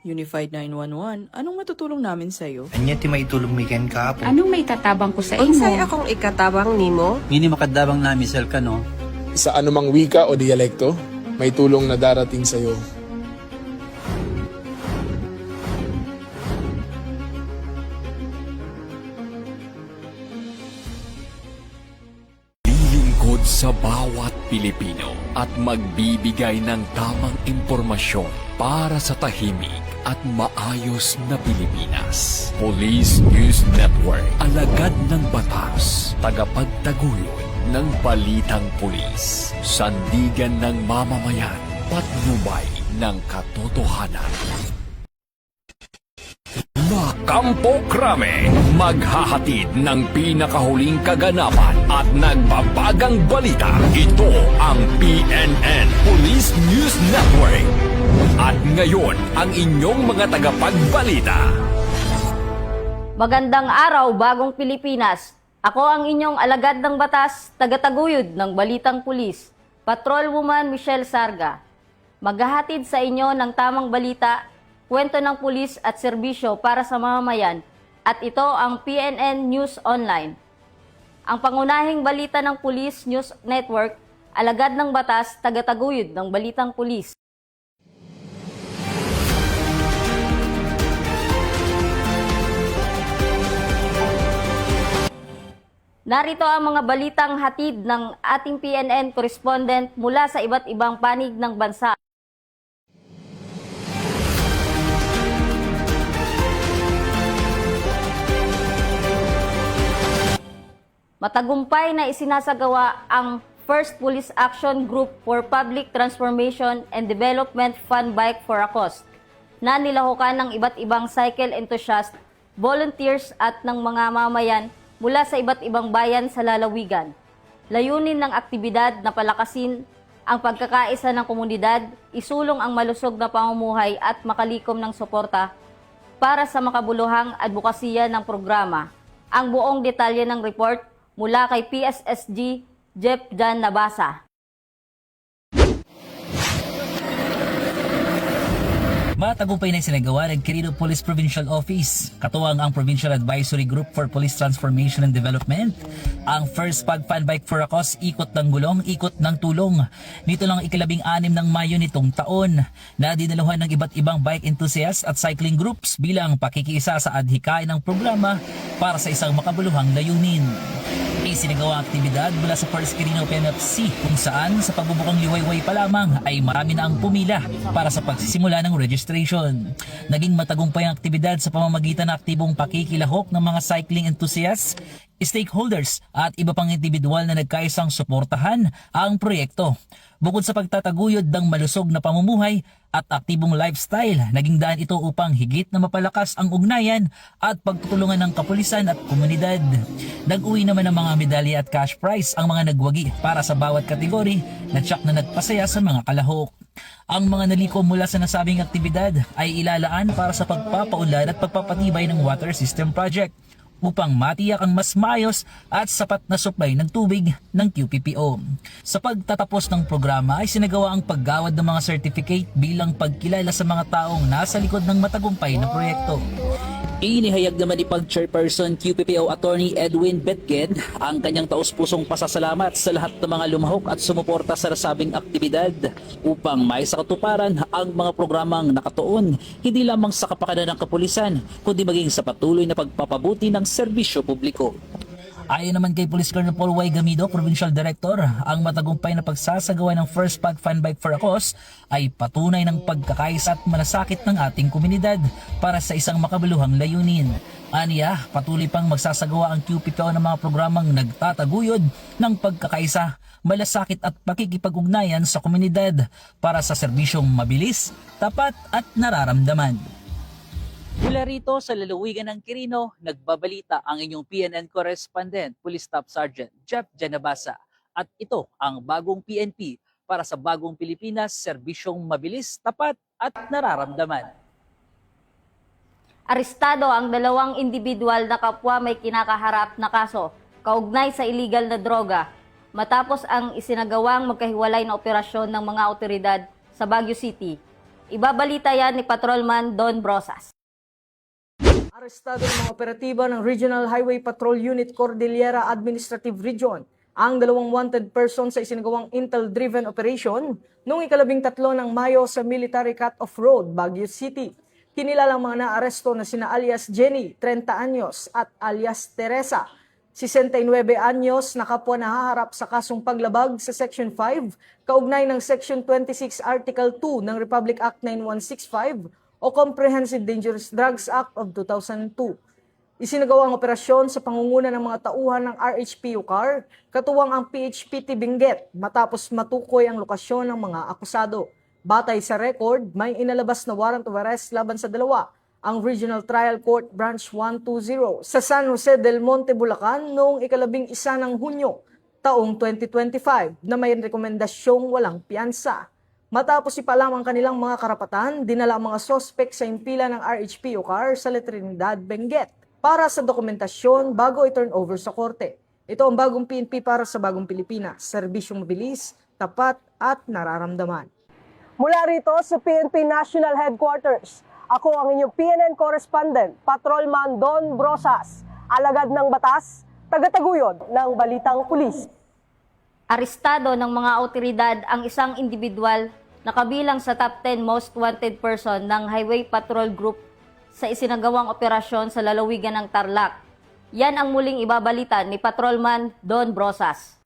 Unified 911, anong matutulong namin sa'yo? Anya ti maitulong mi ken kapo. Anong may tatabang ko sa Unsay imo? akong ikatabang nimo? Ngini makadabang namisal ka no. Sa anumang wika o dialekto, may tulong na darating sa iyo. Lilingkod sa bawat Pilipino at magbibigay ng tamang impormasyon para sa tahimik at maayos na Pilipinas. Police News Network, alagad ng batas, tagapagtaguyod ng balitang pulis, sandigan ng mamamayan, patnubay ng katotohanan. Kampo Krame, maghahatid ng pinakahuling kaganapan at nagbabagang balita. Ito ang PNN Police News Network. At ngayon, ang inyong mga tagapagbalita. Magandang araw, bagong Pilipinas. Ako ang inyong alagad ng batas, tagataguyod ng Balitang Pulis, Patrolwoman Michelle Sarga. Maghahatid sa inyo ng tamang balita, kwento ng pulis at serbisyo para sa mamamayan, at ito ang PNN News Online. Ang pangunahing balita ng Police News Network, alagad ng batas, tagataguyod ng Balitang Pulis. Narito ang mga balitang hatid ng ating PNN correspondent mula sa iba't ibang panig ng bansa. Matagumpay na isinasagawa ang First Police Action Group for Public Transformation and Development Fun Bike for a Cause na nilahukan ng iba't ibang cycle enthusiast, volunteers at ng mga mamayan mula sa iba't ibang bayan sa lalawigan. Layunin ng aktibidad na palakasin ang pagkakaisa ng komunidad, isulong ang malusog na pamumuhay at makalikom ng suporta para sa makabuluhang advokasya ng programa. Ang buong detalye ng report mula kay PSSG Jeff Jan Nabasa. Matagumpay na isinagawa ng Quirino Police Provincial Office, katuwang ang Provincial Advisory Group for Police Transformation and Development, ang First Pag Fun Bike for a Cause, ikot ng gulong, ikot ng tulong. Nito lang 16 ng Mayo nitong taon, na dinaluhan ng iba't ibang bike enthusiasts at cycling groups bilang pakikiisa sa adhikain ng programa para sa isang makabuluhang layunin. Isinagawa ang aktibidad mula sa First Quirino PMFC kung saan sa pagbubukang liwayway pa lamang ay marami na ang pumila para sa pagsisimula ng registration. Naging matagumpay ang aktibidad sa pamamagitan ng aktibong pakikilahok ng mga cycling enthusiasts, stakeholders at iba pang individual na nagkaisang suportahan ang proyekto. Bukod sa pagtataguyod ng malusog na pamumuhay at aktibong lifestyle, naging daan ito upang higit na mapalakas ang ugnayan at pagtutulungan ng kapulisan at komunidad. Nag-uwi naman ng mga medalya at cash prize ang mga nagwagi para sa bawat kategori na tiyak na nagpasaya sa mga kalahok. Ang mga nalikom mula sa nasabing aktibidad ay ilalaan para sa pagpapaunlad at pagpapatibay ng water system project upang matiyak ang mas maayos at sapat na supply ng tubig ng QPPO. Sa pagtatapos ng programa ay sinagawa ang paggawad ng mga certificate bilang pagkilala sa mga taong nasa likod ng matagumpay na proyekto. Inihayag naman ni Pag-Chairperson QPPO Attorney Edwin Betgen ang kanyang taus-pusong pasasalamat sa lahat ng mga lumahok at sumuporta sa nasabing aktibidad upang maisakatuparan ang mga programang nakatuon hindi lamang sa kapakanan ng kapulisan kundi maging sa patuloy na pagpapabuti ng serbisyo publiko. Ayon naman kay Police Colonel Paul Y. Gamido, Provincial Director, ang matagumpay na pagsasagawa ng First Pag Fun Bike for a Cause ay patunay ng pagkakaisa at malasakit ng ating komunidad para sa isang makabuluhang layunin. Aniya, patuloy pang magsasagawa ang QPPO ng mga programang nagtataguyod ng pagkakaisa, malasakit at pakikipag-ugnayan sa komunidad para sa serbisyong mabilis, tapat at nararamdaman. Mula rito sa lalawigan ng Quirino, nagbabalita ang inyong PNN correspondent, Police Staff Sergeant Jeff Janabasa. At ito ang bagong PNP para sa bagong Pilipinas, serbisyong mabilis, tapat at nararamdaman. Arestado ang 2 individual na kapwa may kinakaharap na kaso kaugnay sa illegal na droga matapos ang isinagawang magkahiwalay na operasyon ng mga otoridad sa Baguio City. Ibabalita yan ni Patrolman Don Brosas. Arestado ng mga operatiba ng Regional Highway Patrol Unit Cordillera Administrative Region ang dalawang wanted person sa isinagawang intel-driven operation noong 13 ng Mayo sa Military Cut-Off Road, Baguio City. Kinilalang mga naaresto na sina alias Jenny, 30 anyos, at alias Teresa, 69 anyos, na kapwa nahaharap sa kasong paglabag sa Section 5, kaugnay ng Section 26 Article 2 ng Republic Act 9165 o Comprehensive Dangerous Drugs Act of 2002. Isinagawa ang operasyon sa pangunguna ng mga tauhan ng RHPU car, katuwang ang PHPT Benguet, matapos matukoy ang lokasyon ng mga akusado. Batay sa record, may inalabas na warrant of arrest laban sa dalawa, ang Regional Trial Court Branch 120 sa San Jose del Monte, Bulacan noong 11 ng Hunyo, taong 2025 na may rekomendasyong walang piyansa. Matapos ipalam ang kanilang mga karapatan, dinala ang mga sospek sa impila ng RHPU car sa Trinidad, Benguet para sa dokumentasyon bago i-turn over sa korte. Ito ang bagong PNP para sa bagong Pilipinas, serbisyong mabilis, tapat at nararamdaman. Mula rito sa PNP National Headquarters, ako ang inyong PNN correspondent, Patrolman Don Brosas, alagad ng batas, tagataguyod ng balitang pulis. Arestado ng mga awtoridad ang isang individual na kabilang sa top 10 most wanted person ng Highway Patrol Group sa isinagawang operasyon sa lalawigan ng Tarlac. Yan ang muling ibabalita ni Patrolman Don Brosas.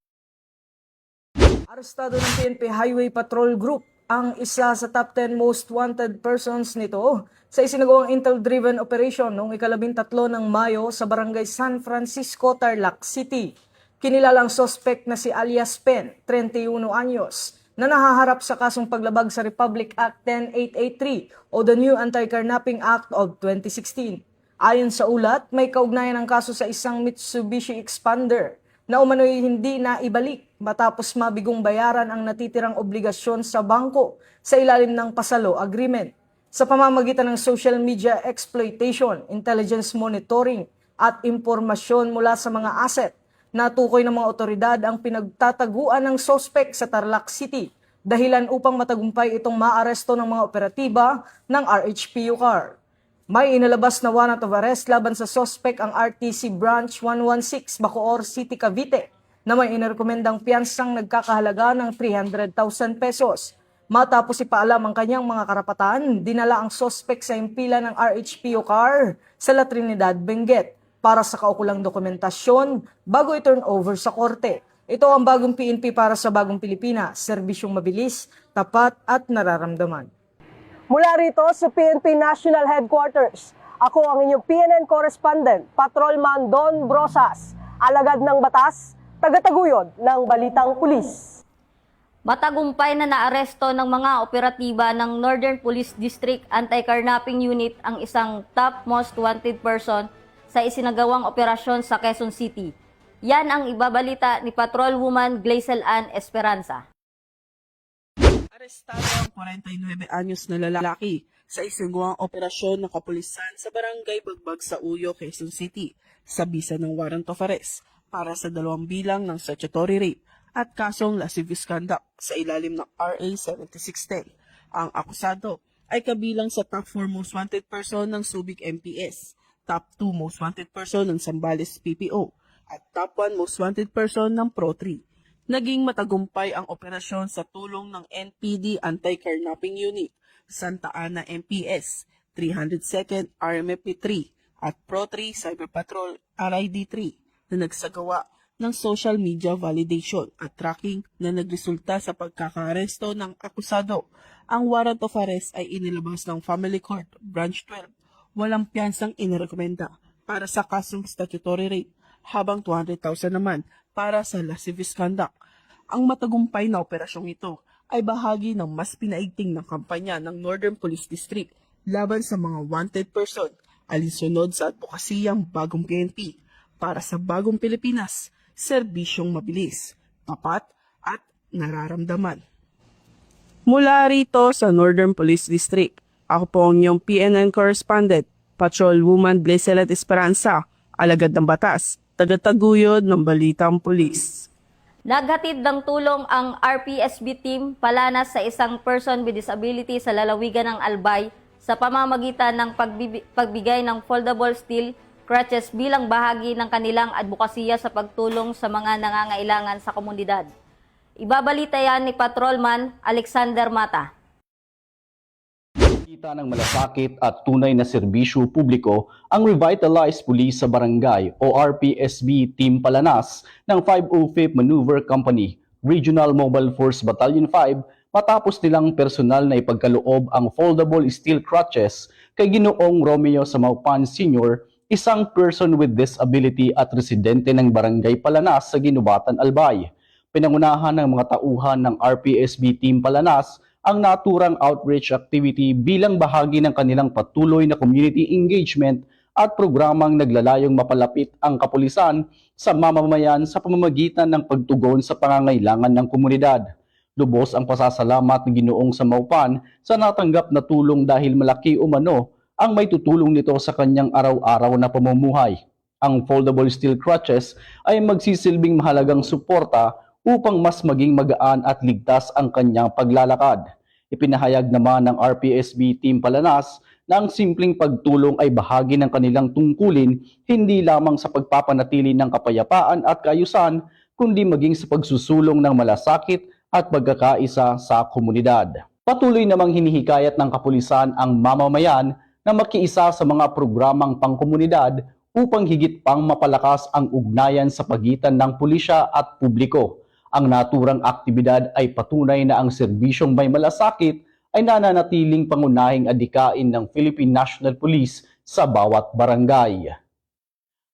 Arestado ng PNP Highway Patrol Group ang isa sa top 10 most wanted persons nito sa isinagawang intel-driven operation noong 13 ng Mayo sa Barangay San Francisco, Tarlac City. Kinilalang suspect na si alias Pen, 31 anyos, na nahaharap sa kasong paglabag sa Republic Act 10883 o the New Anti-Carnapping Act of 2016. Ayon sa ulat, may kaugnayan ng kaso sa isang Mitsubishi Expander na umano'y hindi na ibalik matapos mabigong bayaran ang natitirang obligasyon sa bangko sa ilalim ng pasalo agreement. Sa pamamagitan ng social media exploitation, intelligence monitoring at impormasyon mula sa mga asset, natukoy ng mga otoridad ang pinagtataguan ng sospek sa Tarlac City, dahilan upang matagumpay itong maaresto ng mga operatiba ng RHPU car. May inalabas na warrant of arrest laban sa sospek ang RTC Branch 116 Bacoor City, Cavite, na may inirekomendang piyansang nagkakahalaga ng 300,000 pesos. Matapos ipaalam ang kanyang mga karapatan, dinala ang sospek sa impila ng RHPU car sa La Trinidad, Benguet para sa kaukulang dokumentasyon bago i-turn over sa korte. Ito ang bagong PNP para sa bagong Pilipinas, serbisyong mabilis, tapat at nararamdaman. Mula rito sa PNP National Headquarters, ako ang inyong PNN correspondent, Patrolman Don Brosas, alagad ng batas, tagataguyod ng balitang pulis. Matagumpay na naaresto ng mga operatiba ng Northern Police District Anti-Carnapping Unit ang isang top most wanted person sa isinagawang operasyon sa Quezon City. Yan ang ibabalita ni Patrolwoman Glazel Ann Esperanza. Arestado ang 49 anyos na lalaki sa isinagawang operasyon ng kapulisan sa Barangay Bagbag sa Uyo, Quezon City sa bisa ng warrant of arrest para sa 2 bilang ng statutory rape at kasong lascivious conduct sa ilalim ng RA 7610. Ang akusado ay kabilang sa top 4 most wanted person ng Subic MPS, top 2 most wanted person ng Zambales PPO, at top 1 most wanted person ng Pro3. Naging matagumpay ang operasyon sa tulong ng NPD Anti-Carnapping Unit, Santa Ana MPS, 302nd RMFP3 at Pro3 Cyber Patrol RID3 na nagsagawa ng social media validation at tracking na nagresulta sa pagkakaresto ng akusado. Ang warrant of arrest ay inilabas ng Family Court Branch 12. Walang piyansang inirekomenda para sa kasong statutory rape, habang 200,000 naman para sa lascivious conduct. Ang matagumpay na operasyong ito ay bahagi ng mas pinaigting ng kampanya ng Northern Police District laban sa mga wanted person, alinsunod sa advokasiyang bagong PNP para sa bagong Pilipinas, serbisyong mabilis, tapat at nararamdaman. Mula rito sa Northern Police District, ako po ang inyong PNN correspondent, Patrolwoman Glazel Ann Esperanza, alagad ng batas, tagataguyod ng balitang pulis. Naghatid ng tulong ang RPSB team Palanas sa isang person with disability sa lalawigan ng Albay sa pamamagitan ng pagbigay ng foldable steel crutches bilang bahagi ng kanilang advokasya sa pagtulong sa mga nangangailangan sa komunidad. Ibabalita yan ni Patrolman Alexander Mata. Kita ng malasakit at tunay na serbisyo publiko ang Revitalized Police sa Barangay o RPSB Team Palanas ng 505th Maneuver Company, Regional Mobile Force Battalion 5 matapos nilang personal na ipagkaloob ang foldable steel crutches kay Ginoong Romeo Samaupan Sr., isang person with disability at residente ng Barangay Palanas sa Ginubatan, Albay. Pinangunahan ng mga tauhan ng RPSB Team Palanas ang naturang outreach activity bilang bahagi ng kanilang patuloy na community engagement at programang naglalayong mapalapit ang kapulisan sa mamamayan sa pamamagitan ng pagtugon sa pangangailangan ng komunidad. Lubos ang pasasalamat ng Ginoong Samaupan sa natanggap na tulong dahil malaki umano ang may tutulong nito sa kanyang araw-araw na pamumuhay. Ang foldable steel crutches ay magsisilbing mahalagang suporta upang mas maging magaan at ligtas ang kanyang paglalakad. Ipinahayag naman ng RPSB Team Palanas na ang simpleng pagtulong ay bahagi ng kanilang tungkulin hindi lamang sa pagpapanatili ng kapayapaan at kaayusan, kundi maging sa pagsusulong ng malasakit at pagkakaisa sa komunidad. Patuloy namang hinihikayat ng kapulisan ang mamamayan na makiisa sa mga programang pangkomunidad upang higit pang mapalakas ang ugnayan sa pagitan ng pulisya at publiko. Ang naturang aktibidad ay patunay na ang serbisyong may malasakit ay nananatiling pangunahing adikain ng Philippine National Police sa bawat barangay.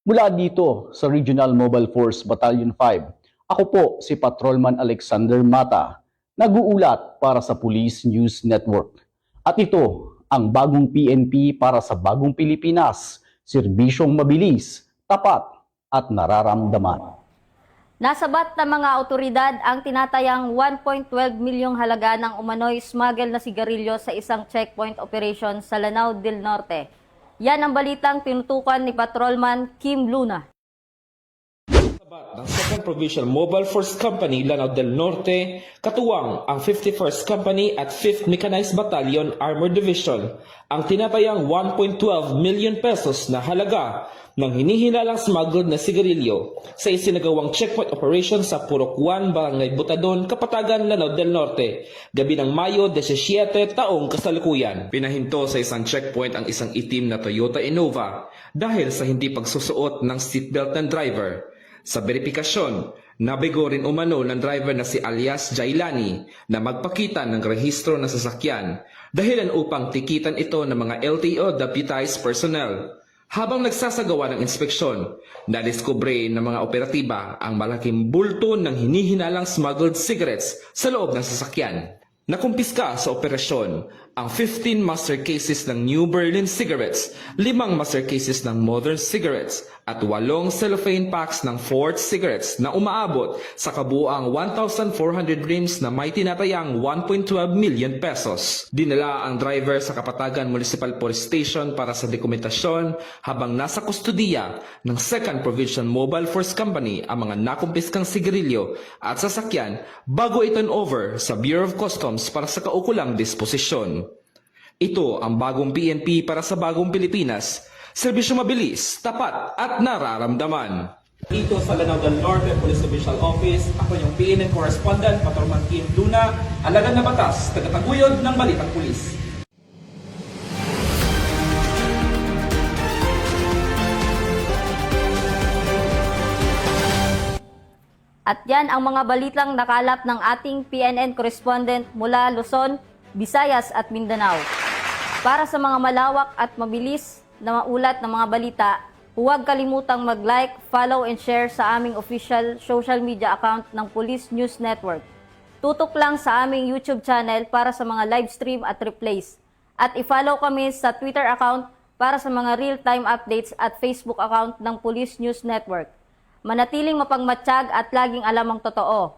Mula dito sa Regional Mobile Force Battalion 5, ako po si Patrolman Alexander Mata, nag-uulat para sa Police News Network. At ito ang bagong PNP para sa bagong Pilipinas, serbisyong mabilis, tapat at nararamdaman. Nasabat ng mga otoridad ang tinatayang 1.12 milyong halaga ng umano'y smuggle na sigarilyo sa isang checkpoint operation sa Lanao del Norte. Yan ang balitang tinutukan ni Patrolman Kim Luna. Ng 2nd Provincial Mobile Force Company, Lanao del Norte, katuwang ang 51st Company at 5th Mechanized Battalion Armored Division, ang tinatayang 1.12 million pesos na halaga ng hinihinalang smuggled na sigarilyo sa isinagawang checkpoint operation sa Purok 1, Barangay Butadon, Kapatagan, Lanao del Norte, gabi ng Mayo 17 taong kasalukuyan. Pinahinto sa isang checkpoint ang isang itim na Toyota Innova dahil sa hindi pagsusuot ng seatbelt ng driver. Sa beripikasyon, nabigo rin umano ng driver na si alias Jailani na magpakita ng rehistro ng sasakyan dahilan upang tikitan ito ng mga LTO deputized personnel. Habang nagsasagawa ng inspeksyon, nadiskubre ng mga operatiba ang malaking bulto ng hinihinalang smuggled cigarettes sa loob ng sasakyan. Nakumpiska sa operasyon ang 15 master cases ng New Berlin cigarettes, 5 master cases ng Modern cigarettes, at 8 cellophane packs ng Ford cigarettes na umaabot sa kabuuang 1,400 rims na may tinatayang 1.12 million pesos. Dinala ang driver sa Kapatagan Municipal Police Station para sa dokumentasyon habang nasa kustudiya ng 2nd Provincial Mobile Force Company ang mga nakumpiskang sigarilyo at sasakyan bago i-turn over sa Bureau of Customs para sa kaukulang disposisyon. Ito ang bagong PNP para sa bagong Pilipinas. Serbisyo mabilis, tapat at nararamdaman. Dito sa Lanao del Norte Police Official Office, ako yung PNN Correspondent, Patrolman Kim Luna, alagad na batas, tagataguyod ng Balitang Pulis. At yan ang mga balitang nakalap ng ating PNN Correspondent mula Luzon, Visayas at Mindanao. Para sa mga malawak at mabilis na maulat ng mga balita, huwag kalimutang mag-like, follow and share sa aming official social media account ng Police News Network. Tutok lang sa aming YouTube channel para sa mga live stream at replays. At i-follow kami sa Twitter account para sa mga real-time updates at Facebook account ng Police News Network. Manatiling mapagmatsyag at laging alam ang totoo.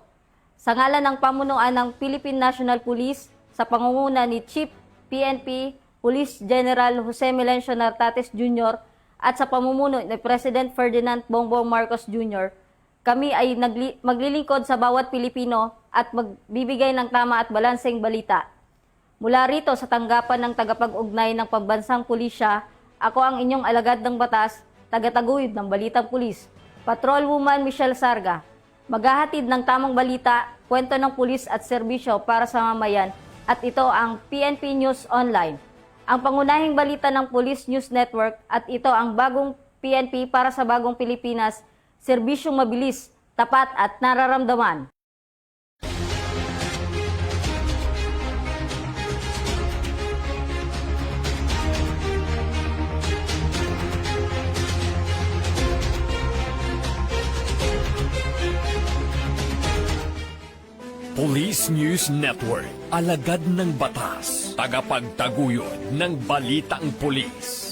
Sa ngalan ng pamunuan ng Philippine National Police, sa pangunguna ni Chief PNP Police General Jose Melencio Nartates Jr. at sa pamumuno ni President Ferdinand Bongbong Marcos Jr., kami ay maglilingkod sa bawat Pilipino at magbibigay ng tama at balanseng balita. Mula rito sa tanggapan ng tagapag-ugnay ng Pambansang Pulisya, ako ang inyong alagad ng batas, tagataguyod ng Balitang Pulis, Patrolwoman Michelle Sarga. Maghahatid ng tamang balita, kwento ng pulis at serbisyo para sa mamayan, at ito ang PNP News Online, ang pangunahing balita ng Police News Network, at ito ang bagong PNP para sa bagong Pilipinas, serbisyong mabilis, tapat at nararamdaman. Police News Network, alagad ng batas, tagapagtaguyod ng balitang pulis.